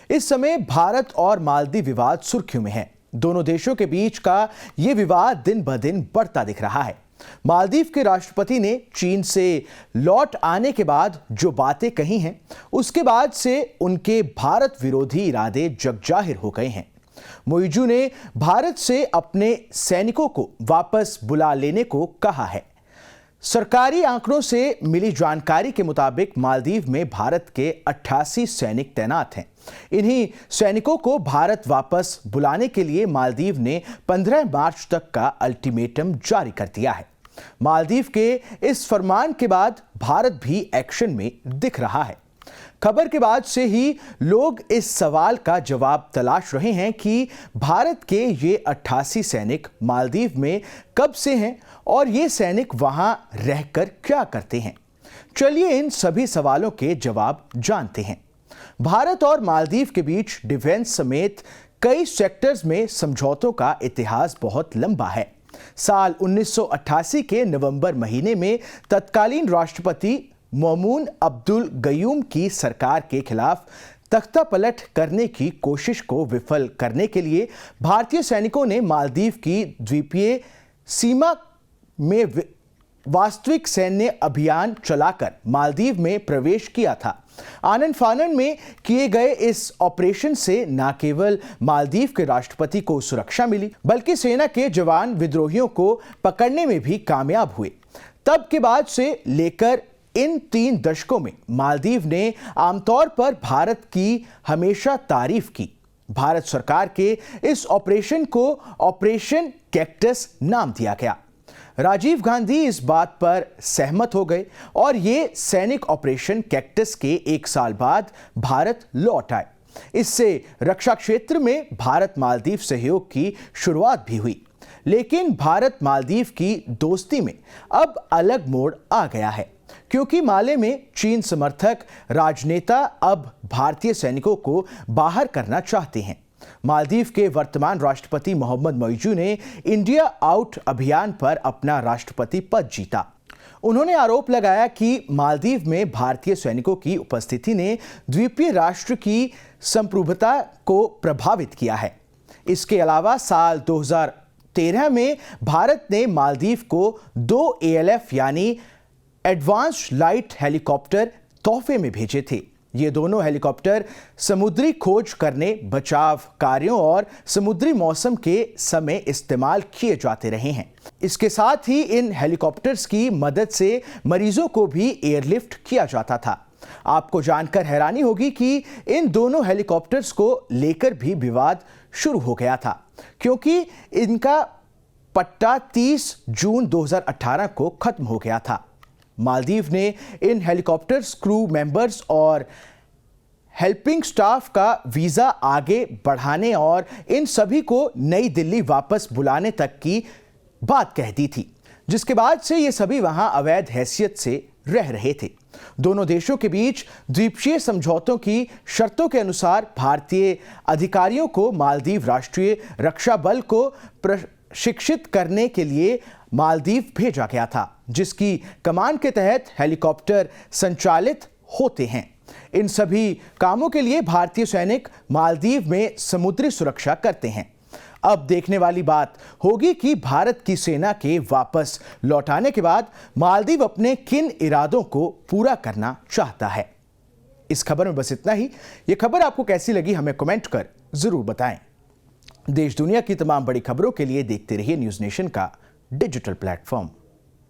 इस समय भारत और मालदीव विवाद सुर्खियों में है। दोनों देशों के बीच का ये विवाद दिन ब दिन बढ़ता दिख रहा है। मालदीव के राष्ट्रपति ने चीन से लौट आने के बाद जो बातें कही हैं, उसके बाद से उनके भारत विरोधी इरादे जगजाहिर हो गए हैं। मोइजू ने भारत से अपने सैनिकों को वापस बुला लेने को कहा है। सरकारी आंकड़ों से मिली जानकारी के मुताबिक मालदीव में भारत के 88 सैनिक तैनात हैं। इन्हीं सैनिकों को भारत वापस बुलाने के लिए मालदीव ने 15 मार्च तक का अल्टीमेटम जारी कर दिया है। मालदीव के इस फरमान के बाद भारत भी एक्शन में दिख रहा है। खबर के बाद से ही लोग इस सवाल का जवाब तलाश रहे हैं कि भारत के ये 88 सैनिक मालदीव में कब से हैं और ये सैनिक वहां रहकर क्या करते हैं। चलिए इन सभी सवालों के जवाब जानते हैं। भारत और मालदीव के बीच डिफेंस समेत कई सेक्टर्स में समझौतों का इतिहास बहुत लंबा है। साल 1988 के नवंबर महीने में तत्कालीन राष्ट्रपति मौमून अब्दुल गयूम की सरकार के खिलाफ तख्तापलट करने की कोशिश को विफल करने के लिए भारतीय सैनिकों ने मालदीव की द्वीपीय सीमा में वास्तविक सैन्य अभियान चलाकर मालदीव में प्रवेश किया था। आनन फानन में किए गए इस ऑपरेशन से न केवल मालदीव के राष्ट्रपति को सुरक्षा मिली, बल्कि सेना के जवान विद्रोहियों को पकड़ने में भी कामयाब हुए। तब के बाद से लेकर इन 3 दशकों में मालदीव ने आमतौर पर भारत की हमेशा तारीफ की। भारत सरकार के इस ऑपरेशन को ऑपरेशन कैक्टस नाम दिया गया। राजीव गांधी इस बात पर सहमत हो गए और ये सैनिक ऑपरेशन कैक्टस के 1 साल बाद भारत लौट आए। इससे रक्षा क्षेत्र में भारत मालदीव सहयोग की शुरुआत भी हुई। लेकिन भारत मालदीव की दोस्ती में अब अलग मोड़ आ गया है, क्योंकि माले में चीन समर्थक राजनेता अब भारतीय सैनिकों को बाहर करना चाहते हैं। मालदीव के वर्तमान राष्ट्रपति मोहम्मद मोइजू ने इंडिया आउट अभियान पर अपना राष्ट्रपति पद जीता। उन्होंने आरोप लगाया कि मालदीव में भारतीय सैनिकों की उपस्थिति ने द्वीपीय राष्ट्र की संप्रभुता को प्रभावित किया है। इसके अलावा साल 2013 में भारत ने मालदीव को 2 ALF यानी एडवांस्ड लाइट हेलीकॉप्टर तोहफे में भेजे थे। ये दोनों हेलीकॉप्टर समुद्री खोज करने, बचाव कार्यों और समुद्री मौसम के समय इस्तेमाल किए जाते रहे हैं। इसके साथ ही इन हेलीकॉप्टर्स की मदद से मरीजों को भी एयरलिफ्ट किया जाता था। आपको जानकर हैरानी होगी कि इन दोनों हेलीकॉप्टर्स को लेकर भी विवाद शुरू हो गया था, क्योंकि इनका पट्टा 30 जून 2018 को खत्म हो गया था। मालदीव ने इन हेलीकॉप्टर्स, क्रू मेंबर्स और हेल्पिंग स्टाफ का वीजा आगे बढ़ाने और इन सभी को नई दिल्ली वापस बुलाने तक की बात कह दी थी, जिसके बाद से ये सभी वहां अवैध हैसियत से रह रहे थे। दोनों देशों के बीच द्वीपीय समझौतों की शर्तों के अनुसार भारतीय अधिकारियों को मालदीव राष्ट्रीय रक्षा बल को प्रशिक्षित करने के लिए मालदीव भेजा गया था, जिसकी कमान के तहत हेलीकॉप्टर संचालित होते हैं। इन सभी कामों के लिए भारतीय सैनिक मालदीव में समुद्री सुरक्षा करते हैं। अब देखने वाली बात होगी कि भारत की सेना के वापस लौटाने के बाद मालदीव अपने किन इरादों को पूरा करना चाहता है। इस खबर में बस इतना ही। यह खबर आपको कैसी लगी हमें कमेंट कर जरूर बताएं। देश दुनिया की तमाम बड़ी खबरों के लिए देखते रहिए न्यूज़ नेशन का डिजिटल प्लेटफॉर्म।